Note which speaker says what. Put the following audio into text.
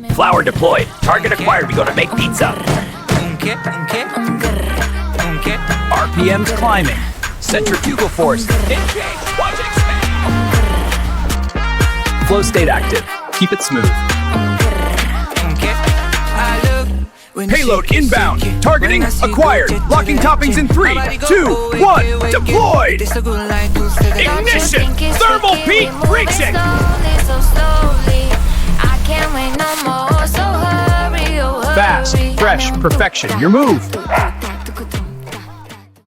Speaker 1: Flower deployed. Target acquired. We go to make pizza. RPMs climbing. Centrifugal force. Engage. Watch it expand. Flow state active. Keep it smooth. Payload inbound. Targeting acquired. Locking toppings in 3, 2, 1. Deployed. Ignition. Thermal peak reaching. Fast, fresh, perfection. Your move.